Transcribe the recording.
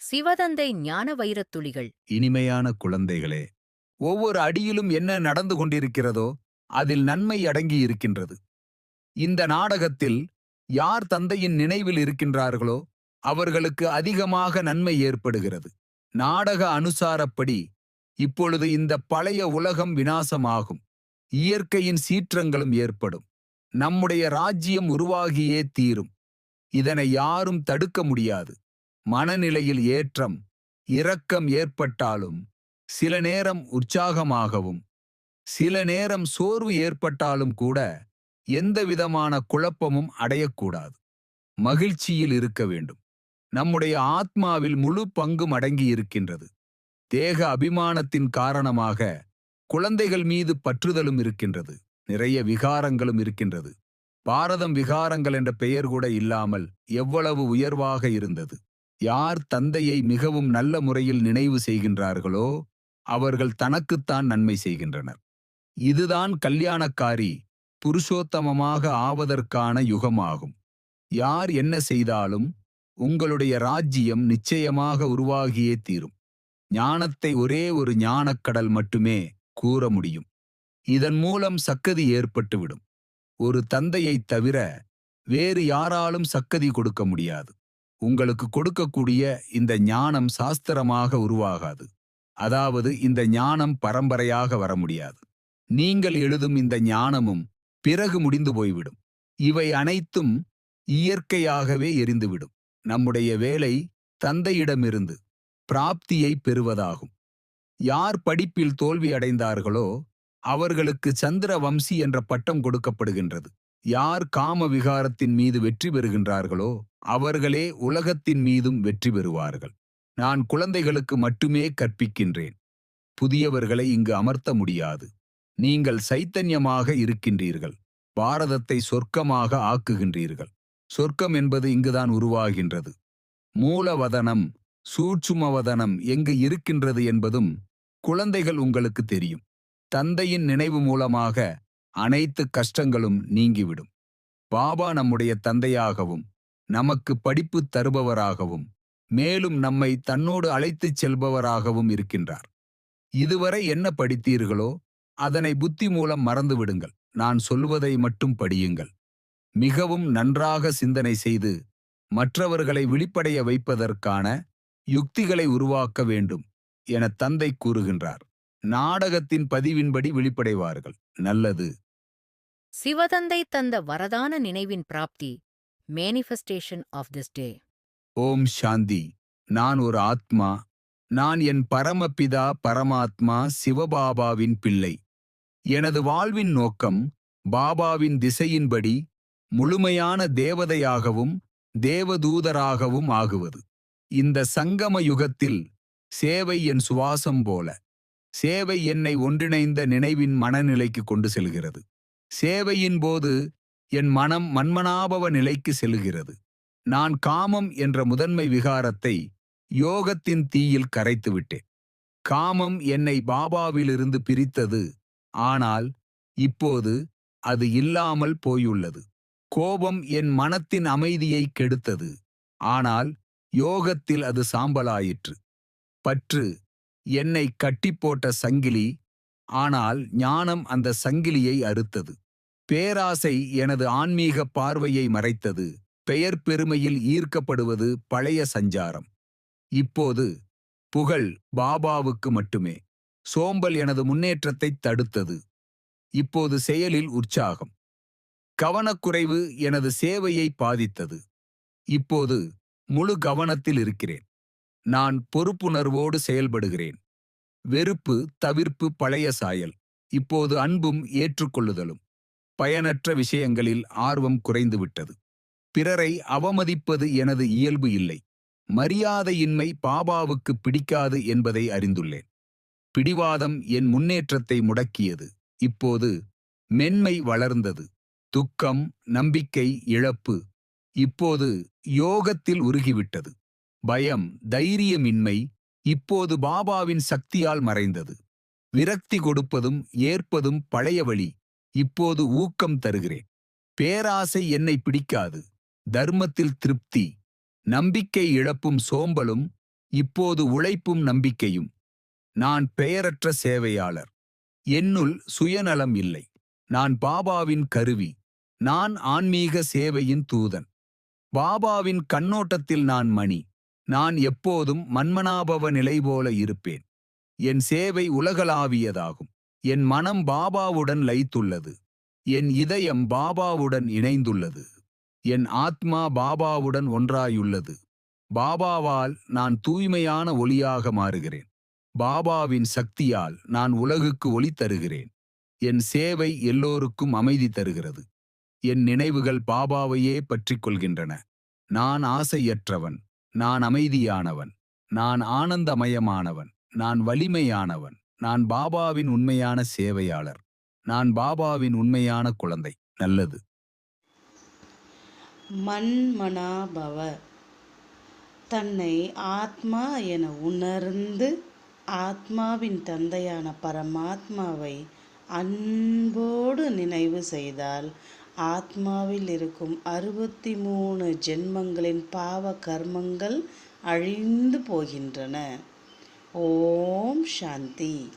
சிவதந்தை ஞான வைரத் துளிகள். இனிமையான குழந்தைகளே, ஒவ்வொரு அடியிலும் என்ன நடந்து கொண்டிருக்கிறதோ அதில் நன்மை அடங்கி இருக்கின்றது. இந்த நாடகத்தில் யார் தந்தையின் நினைவில் இருக்கின்றார்களோ அவர்களுக்கு அதிகமாக நன்மை ஏற்படுகிறது. நாடக அனுசாரப்படி இப்பொழுது இந்த பழைய உலகம் வினாசமாகும். இயற்கையின் சீற்றங்களும் ஏற்படும். நம்முடைய ராஜ்யம் உருவாகியே தீரும். இதனை யாரும் தடுக்க முடியாது. மனநிலையில் ஏற்றம் இரக்கம் ஏற்பட்டாலும், சில நேரம் உற்சாகமாகவும் சில நேரம் சோர்வு ஏற்பட்டாலும் கூட எந்தவிதமான குழப்பமும் அடையக்கூடாது. மகிழ்ச்சியில் இருக்க வேண்டும். நம்முடைய ஆத்மாவில் முழு பங்கும் அடங்கி இருக்கின்றது. தேக அபிமானத்தின் காரணமாக குழந்தைகள் மீது பற்றுதலும் இருக்கின்றது. நிறைய விகாரங்களும் இருக்கின்றது. பாரதம் விகாரங்கள் என்ற பெயர் கூட இல்லாமல் எவ்வளவு உயர்வாக இருந்தது. யார் தந்தையை மிகவும் நல்ல முறையில் நினைவு செய்கின்றார்களோ அவர்கள் தனக்குத்தான் நன்மை செய்கின்றனர். இதுதான் கல்யாணக்காரி புருஷோத்தமமாக ஆவதற்கான யுகமாகும். யார் என்ன செய்தாலும் உங்களுடைய ராஜ்யம் நிச்சயமாக உருவாகியே தீரும். ஞானத்தை ஒரே ஒரு ஞானக்கடல் மட்டுமே கூற முடியும். இதன் மூலம் சக்கதி ஏற்பட்டுவிடும். ஒரு தந்தையைத் தவிர வேறு யாராலும் சக்கதி கொடுக்க முடியாது. உங்களுக்கு கொடுக்கக்கூடிய இந்த ஞானம் சாஸ்திரமாக உருவாகாது. அதாவது இந்த ஞானம் பரம்பரையாக வர முடியாது. நீங்கள் எழுதும் இந்த ஞானமும் பிறகு முடிந்து போய்விடும். இவை அனைத்தும் இயற்கையாகவே எரிந்துவிடும். நம்முடைய வேலை தந்தையிடமிருந்து பிராப்தியை பெறுவதாகும். யார் படிப்பில் தோல்வி அடைந்தார்களோ அவர்களுக்கு சந்திர வம்சி என்ற பட்டம் கொடுக்கப்படுகின்றது. யார் காம விகாரத்தின் மீது வெற்றி பெறுகின்றார்களோ அவர்களே உலகத்தின் மீதும் வெற்றி பெறுவார்கள். நான் குழந்தைகளுக்கு மட்டுமே கற்பிக்கின்றேன். புதியவர்களை இங்கு அமர்த்த முடியாது. நீங்கள் சைத்தன்யமாக இருக்கின்றீர்கள். பாரதத்தை சொர்க்கமாக ஆக்குகின்றீர்கள். சொர்க்கம் என்பது இங்குதான் உருவாகின்றது. மூலவதனம் சூட்சுமவதனம் எங்கு இருக்கின்றது என்பதும் குழந்தைகள் உங்களுக்கு தெரியும். தந்தையின் நினைவு மூலமாக அனைத்து கஷ்டங்களும் நீங்கிவிடும். பாபா நம்முடைய தந்தையாகவும் நமக்கு படிப்பு தருபவராகவும் மேலும் நம்மை தன்னோடு அழைத்துச் செல்பவராகவும் இருக்கின்றார். இதுவரை என்ன படித்தீர்களோ அதனை புத்தி மூலம் மறந்துவிடுங்கள். நான் சொல்வதை மட்டும் படியுங்கள். மிகவும் நன்றாக சிந்தனை செய்து மற்றவர்களை விழிப்படைய வைப்பதற்கான யுக்திகளை உருவாக்க வேண்டும் என தந்தை கூறுகின்றார். நாடகத்தின் பதிவின்படி விழிப்படைவார்கள். நல்லது. சிவதந்தை தந்த வரதான நினைவின் பிராப்தி. Manifestation of this day. Om Shanti. நான் ஒரு ஆத்மா. நான் என் பரமபிதா பரமாத்மா சிவபாபாவின் பிள்ளை. எனது வாழ்வின் நோக்கம் பாபாவின் திசையின்படி முழுமையான தேவதையாகவும் தேவதூதராகவும் ஆகுவது. இந்த சங்கம யுகத்தில் சேவை என் சுவாசம் போல. சேவை என்னை ஒன்றிணைந்த நினைவின் மனநிலைக்கு கொண்டு செல்கிறது. சேவையின் போது என் மனம் மன்மனாபவ நிலைக்கு செல்கிறது. நான் காமம் என்ற முதன்மை விகாரத்தை யோகத்தின் தீயில் கரைத்துவிட்டேன். காமம் என்னை பாபாவிலிருந்து பிரித்தது. ஆனால் இப்போது அது இல்லாமல் போயுள்ளது. கோபம் என் மனத்தின் அமைதியை கெடுத்தது. ஆனால் யோகத்தில் அது சாம்பலாயிற்று. பற்று என்னை கட்டிப்போட்ட சங்கிலி. ஆனால் ஞானம் அந்த சங்கிலியை அறுத்தது. பேராசை எனது ஆன்மீக பார்வையை மறைத்தது. பெயர் பெருமையில் ஈர்க்கப்படுவது பழைய சஞ்சாரம். இப்போது புகழ் பாபாவுக்கு மட்டுமே. சோம்பல் எனது முன்னேற்றத்தை தடுத்தது. இப்போது செயலில் உற்சாகம். கவனக்குறைவு எனது சேவையை பாதித்தது. இப்போது முழு கவனத்தில் இருக்கிறேன். நான் பொறுப்புணர்வோடு செயல்படுகிறேன். வெறுப்பு தவிர்ப்பு பழைய சாயல். இப்போது அன்பும் ஏற்றுக்கொள்ளுதலும். பயனற்ற விஷயங்களில் ஆர்வம் குறைந்துவிட்டது. பிறரை அவமதிப்பது எனது இயல்பு இல்லை. மரியாதையின்மை பாபாவுக்கு பிடிக்காது என்பதை அறிந்துள்ளேன். பிடிவாதம் என் முன்னேற்றத்தை முடக்கியது. இப்போது மென்மை வளர்ந்தது. துக்கம் நம்பிக்கை இழப்பு இப்போது யோகத்தில் உருகிவிட்டது. பயம் தைரியமின்மை இப்போது பாபாவின் சக்தியால் மறைந்தது. விரக்தி கொடுப்பதும் ஏற்பதும் பழைய வழி. இப்போது ஊக்கம் தருகிறேன். பேராசை என்னை பிடிக்காது. தர்மத்தில் திருப்தி. நம்பிக்கை இழப்பும் சோம்பலும் இப்போது உழைப்பும் நம்பிக்கையும். நான் பெயரற்ற சேவையாளர். என்னுள் சுயநலம் இல்லை. நான் பாபாவின் கருவி. நான் ஆன்மீக சேவையின் தூதன். பாபாவின் கண்ணோட்டத்தில் நான் மணி. நான் எப்போதும் மன்மனாபவ நிலை போல இருப்பேன். என் சேவை உலகளாவியதாகும். என் மனம் பாபாவுடன் லயித்துள்ளது. என் இதயம் பாபாவுடன் இணைந்துள்ளது. என் ஆத்மா பாபாவுடன் ஒன்றாயுள்ளது. பாபாவால் நான் தூய்மையான ஒளியாக மாறுகிறேன். பாபாவின் சக்தியால் நான் உலகுக்கு ஒளி தருகிறேன். என் சேவை எல்லோருக்கும் அமைதி தருகிறது. என் நினைவுகள் பாபாவையே பற்றிக் கொள்கின்றன. நான் ஆசையற்றவன். நான் அமைதியானவன். நான் ஆனந்தமயமானவன். நான் வலிமையானவன். நான் பாபாவின் உண்மையான சேவையாளர். நான் பாபாவின் உண்மையான குழந்தை. நல்லது. மன்மனாபவ. தன்னை ஆத்மா என உணர்ந்து ஆத்மாவின் தந்தையான பரமாத்மாவை அன்போடு நினைவு செய்தால் ஆத்மாவில் இருக்கும் 63 ஜென்மங்களின் பாவ கர்மங்கள் அழிந்து போகின்றன. ஓம் சாந்தி.